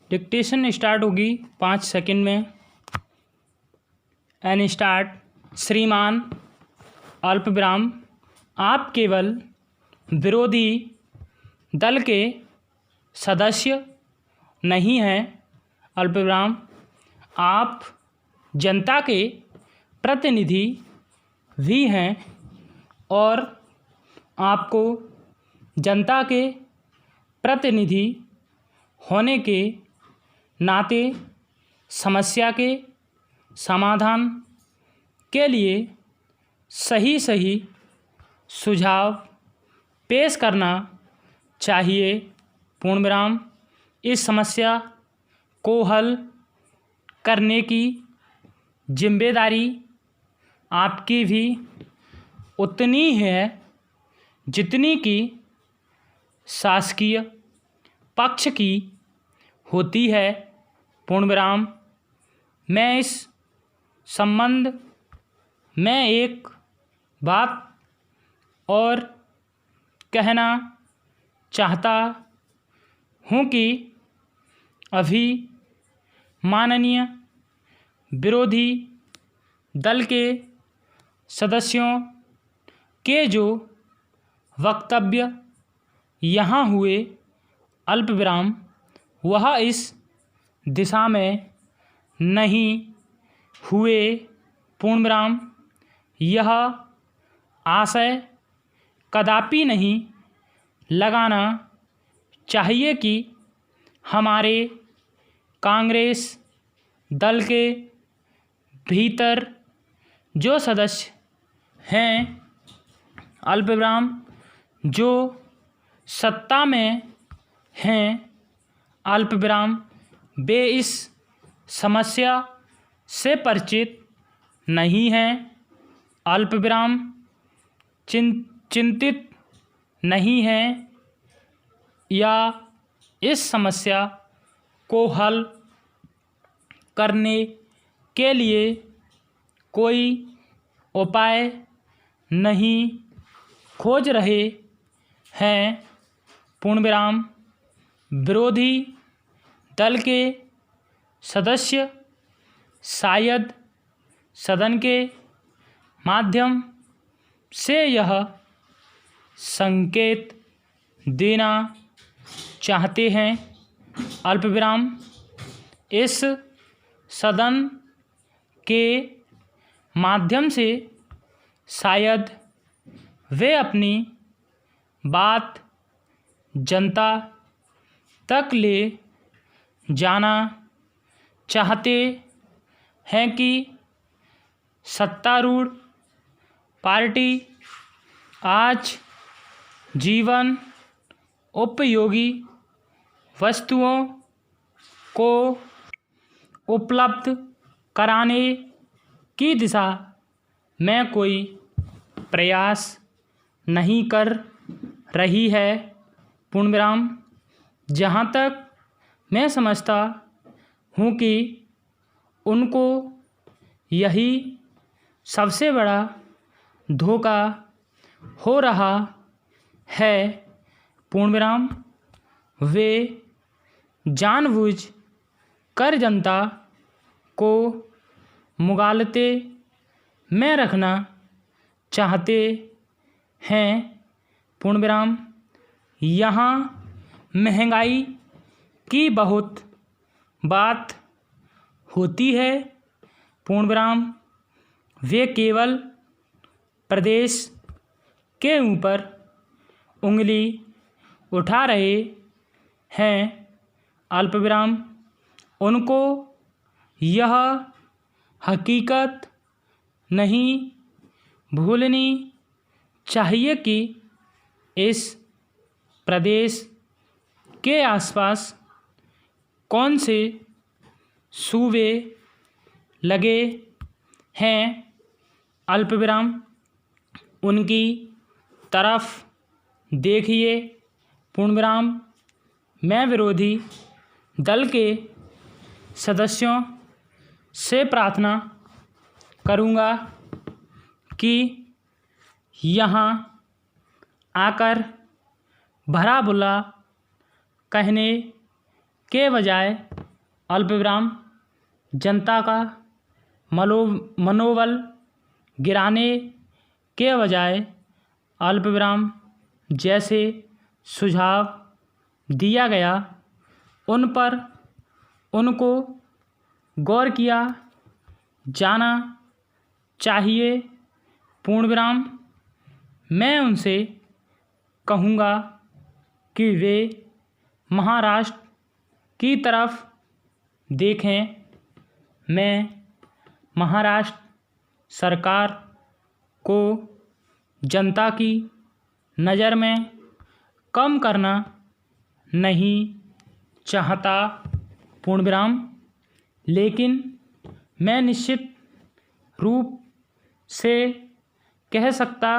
Dictation start होगी 5 second में। And start. श्रीमान अल्पविराम आप केवल विरोधी दल के सदस्य नहीं हैं, अल्पविराम आप जनता के प्रतिनिधि भी हैं और आपको जनता के प्रतिनिधि होने के नाते समस्या के समाधान के लिए सही सही सुझाव पेश करना चाहिए, पूर्णविराम इस समस्या को हल करने की जिम्मेदारी आपकी भी उतनी ही है जितनी कि शासकीय पक्ष की होती है, पूर्णविराम मैं इस संबंध में एक बात और कहना चाहता हूँ कि अभी माननीय विरोधी दल के सदस्यों के जो वक्तव्य यहाँ हुए, अल्पविराम वह इस दिशा में नहीं हुए, पूर्णविराम यह आशय कदापि नहीं लगाना चाहिए कि हमारे कांग्रेस दल के भीतर जो सदस्य हैं, अल्पविराम जो सत्ता में हैं, अल्पविराम वे इस समस्या से परिचित नहीं हैं, अल्पविराम चिंतित नहीं हैं या इस समस्या को हल करने के लिए कोई उपाय नहीं खोज रहे हैं, पूर्णविराम विरोधी दल के सदस्य शायद सदन के माध्यम से यह संकेत देना चाहते हैं, अल्पविराम इस सदन के माध्यम से शायद वे अपनी बात जनता तक ले जाना चाहते हैं कि सत्तारूढ़ पार्टी आज जीवन उपयोगी वस्तुओं को उपलब्ध कराने की दिशा में कोई प्रयास नहीं कर रही है, पूर्णविराम जहाँ तक मैं समझता हूँ कि उनको यही सबसे बड़ा धोखा हो रहा है, पूर्णविराम वे जानबूझ कर जनता को मुगालते में रखना चाहते हैं, पूर्णविराम यहाँ महंगाई की बहुत बात होती है, पूर्णविराम वे केवल प्रदेश के ऊपर उंगली उठा रहे हैं, अल्पविराम उनको यह हकीकत नहीं भूलनी चाहिए कि इस प्रदेश के आसपास कौन से सूबे लगे हैं, अल्पविराम उनकी तरफ देखिए, पूर्णविराम मैं विरोधी दल के सदस्यों से प्रार्थना करूँगा कि यहाँ आकर भला बुरा कहने के बजाय अल्पविराम जनता का मनोबल गिराने के बजाय अल्पविराम जैसे सुझाव दिया गया उन पर उनको गौर किया जाना चाहिए। पूर्णविराम मैं उनसे कहूँगा कि वे महाराष्ट्र की तरफ देखें। मैं महाराष्ट्र सरकार को जनता की नज़र में कम करना नहीं चाहता पूर्णविराम, लेकिन मैं निश्चित रूप से कह सकता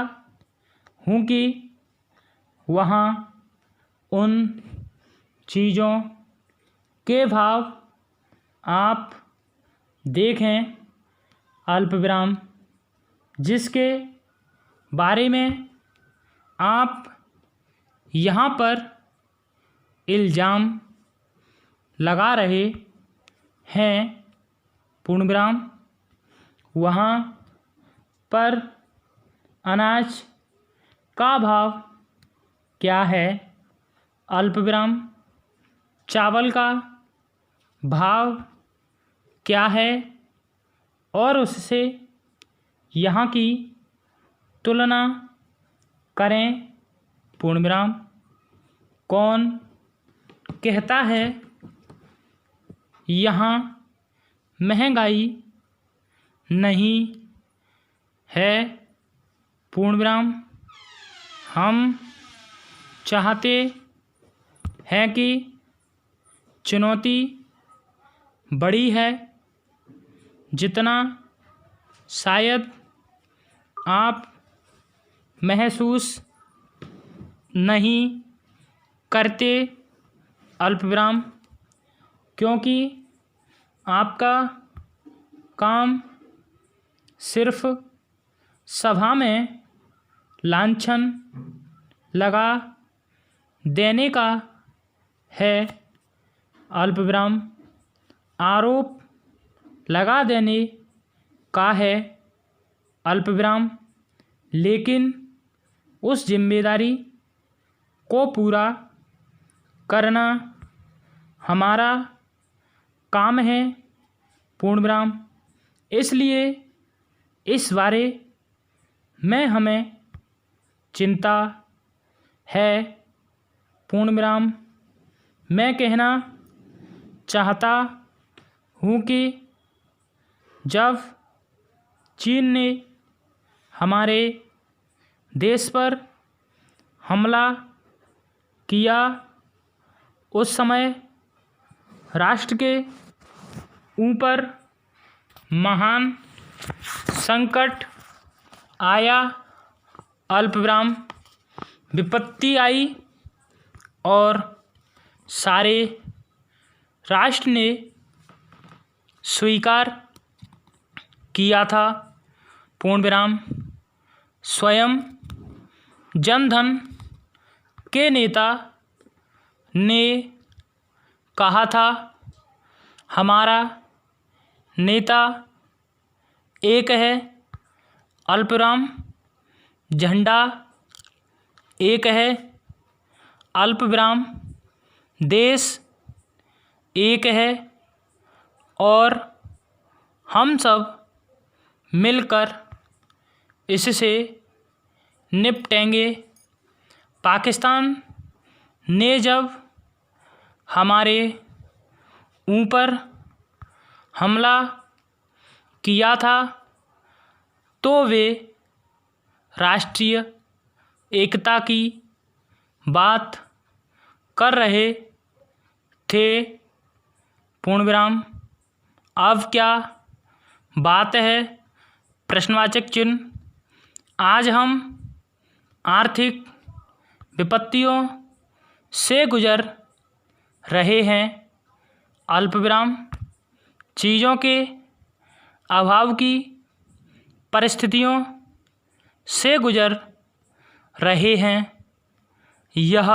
हूँ कि वहाँ उन चीज़ों के भाव आप देखें अल्पविराम जिसके बारे में आप यहाँ पर इल्ज़ाम लगा रहे हैं। पूर्णविराम वहाँ पर अनाज का भाव क्या है? अल्पविराम चावल का भाव क्या है और उससे यहाँ की तुलना करें। पूर्णविराम कौन कहता है यहाँ महंगाई नहीं है? पूर्णविराम हम चाहते हैं कि चुनौती बड़ी है जितना शायद आप महसूस नहीं करते अल्पविराम, क्योंकि आपका काम सिर्फ सभा में लांछन लगा देने का है। अल्पविराम आरोप लगा देने का है अल्पविराम, लेकिन उस जिम्मेदारी को पूरा करना हमारा काम है पूर्णविराम। इसलिए इस बारे में हमें चिंता है पूर्णविराम। मैं कहना चाहता हूँ कि जब चीन ने हमारे देश पर हमला किया उस समय राष्ट्र के ऊपर महान संकट आया अल्पविराम, विपत्ति आई और सारे राष्ट्र ने स्वीकार किया था पूर्णविराम। स्वयं जनधन के नेता ने कहा था हमारा नेता एक है अल्पविराम, झंडा एक है अल्पविराम, देश एक है और हम सब मिलकर इससे निपटेंगे। पाकिस्तान ने जब हमारे ऊपर हमला किया था तो वे राष्ट्रीय एकता की बात कर रहे थे पूर्णविराम। अब क्या बात है? प्रश्नवाचक चिन्ह। आज हम आर्थिक विपत्तियों से गुजर रहे हैं अल्पविराम, चीज़ों के अभाव की परिस्थितियों से गुजर रहे हैं। यह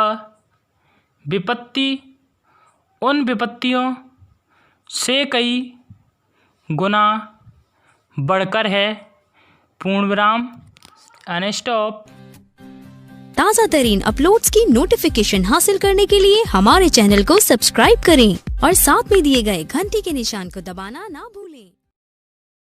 विपत्ति उन विपत्तियों से कई गुना बढ़कर है, पूर्ण विराम, अनस्टॉप। ताज़ा तरीन अपलोड्स की नोटिफिकेशन हासिल करने के लिए हमारे चैनल को सब्सक्राइब करें और साथ में दिए गए घंटी के निशान को दबाना ना भूलें।